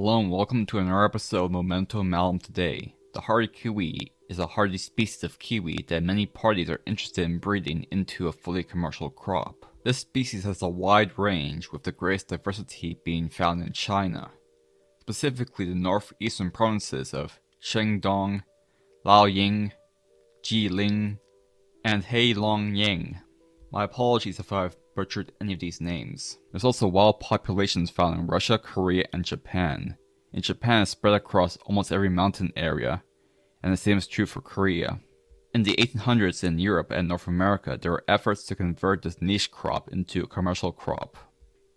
Hello and welcome to another episode of Momento Malum today. The hardy kiwi is a hardy species of kiwi that many parties are interested in breeding into a fully commercial crop. This species has a wide range, with the greatest diversity being found in China, specifically the northeastern provinces of Shandong, Liaoning, Jilin, and Heilongjiang. My apologies if I've butchered any of these names. There's also wild populations found in Russia, Korea, and Japan. In Japan, it's spread across almost every mountain area, and the same is true for Korea. In the 1800s in Europe and North America, there were efforts to convert this niche crop into a commercial crop.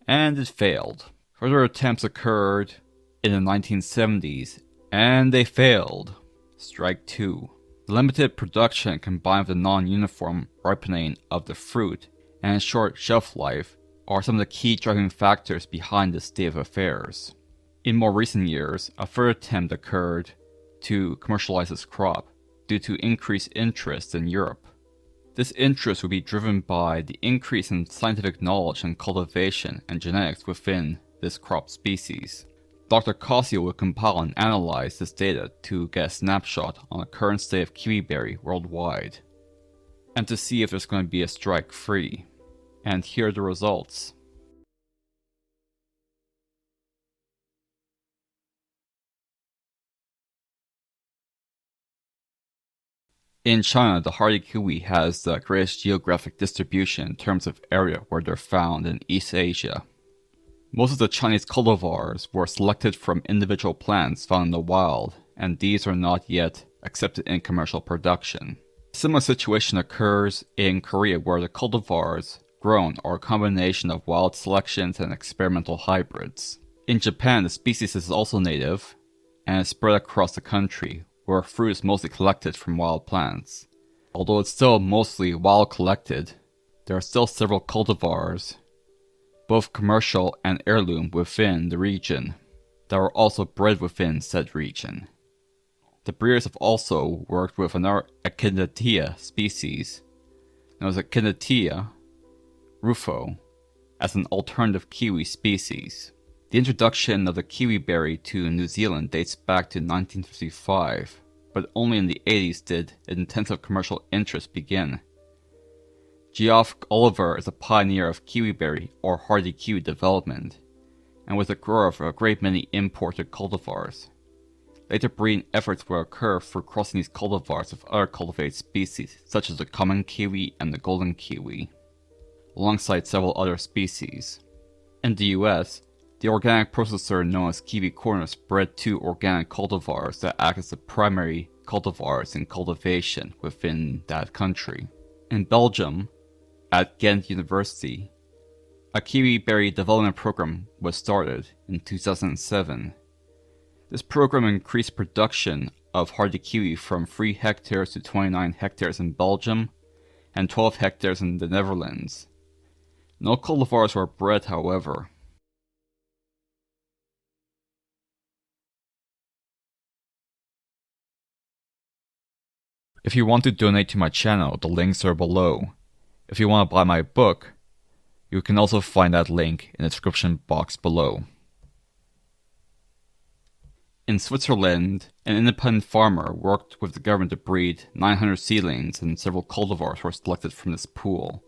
And it failed. Further attempts occurred in the 1970s, and they failed. Strike 2. The limited production combined with the non-uniform ripening of the fruit and short shelf life are some of the key driving factors behind this state of affairs. In more recent years, a further attempt occurred to commercialize this crop due to increased interest in Europe. This interest would be driven by the increase in scientific knowledge and cultivation and genetics within this crop species. Dr. Cossio will compile and analyze this data to get a snapshot on the current state of Kiwiberry worldwide, and to see if there's going to be a strike free. And here are the results. In China, the hardy kiwi has the greatest geographic distribution in terms of area where they're found in East Asia. Most of the Chinese cultivars were selected from individual plants found in the wild, and these are not yet accepted in commercial production. A similar situation occurs in Korea, where the cultivars grown are a combination of wild selections and experimental hybrids. In Japan, the species is also native and is spread across the country, where fruit is mostly collected from wild plants. Although it's still mostly wild collected, there are still several cultivars, both commercial and heirloom, within the region that were also bred within said region. The breeders have also worked with another Actinidia species, known as Actinidia rufo, as an alternative kiwi species. The introduction of the Kiwiberry to New Zealand dates back to 1955, but only in the 80s did intensive commercial interest begin. Geoff Oliver is a pioneer of Kiwiberry or hardy kiwi development, and was a grower of a great many imported cultivars. Later breeding efforts will occur for crossing these cultivars with other cultivated species, such as the common kiwi and the golden kiwi, alongside several other species. In the US, the organic processor known as Kiwi Corners bred two organic cultivars that act as the primary cultivars in cultivation within that country. In Belgium, at Ghent University, a Kiwiberry development program was started in 2007. This program increased production of hardy kiwi from 3 hectares to 29 hectares in Belgium and 12 hectares in the Netherlands. No cultivars were bred, however. If you want to donate to my channel, the links are below. If you want to buy my book, you can also find that link in the description box below. In Switzerland, an independent farmer worked with the government to breed 900 seedlings, and several cultivars were selected from this pool,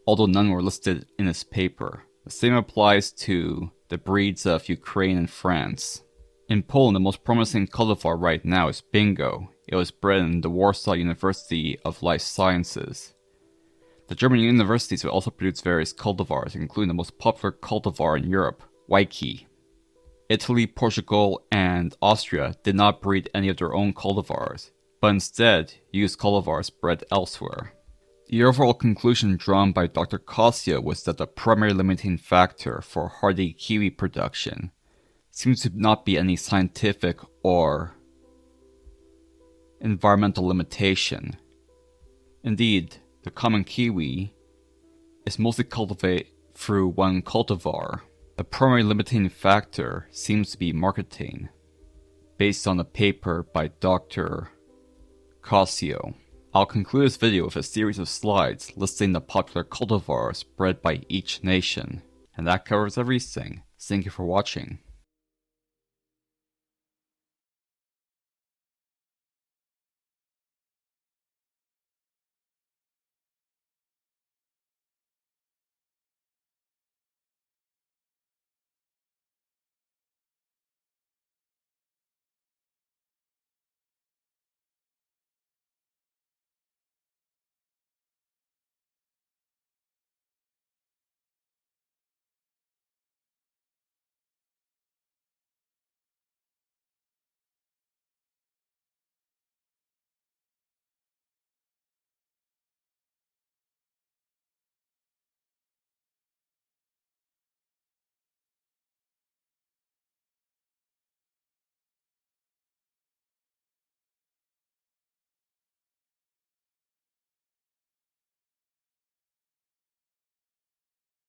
although none were listed in this paper. The same applies to the breeds of Ukraine and France. In Poland, the most promising cultivar right now is Bingo. It was bred in the Warsaw University of Life Sciences. The German universities will also produce various cultivars, including the most popular cultivar in Europe, Wyke. Italy, Portugal, and Austria did not breed any of their own cultivars, but instead used cultivars bred elsewhere. The overall conclusion drawn by Dr. Cossio was that the primary limiting factor for hardy kiwi production seems to not be any scientific or environmental limitation. Indeed, the common kiwi is mostly cultivated through one cultivar. The primary limiting factor seems to be marketing, based on a paper by Dr. Cossio. I'll conclude this video with a series of slides listing the popular cultivars bred by each nation. And that covers everything. Thank you for watching.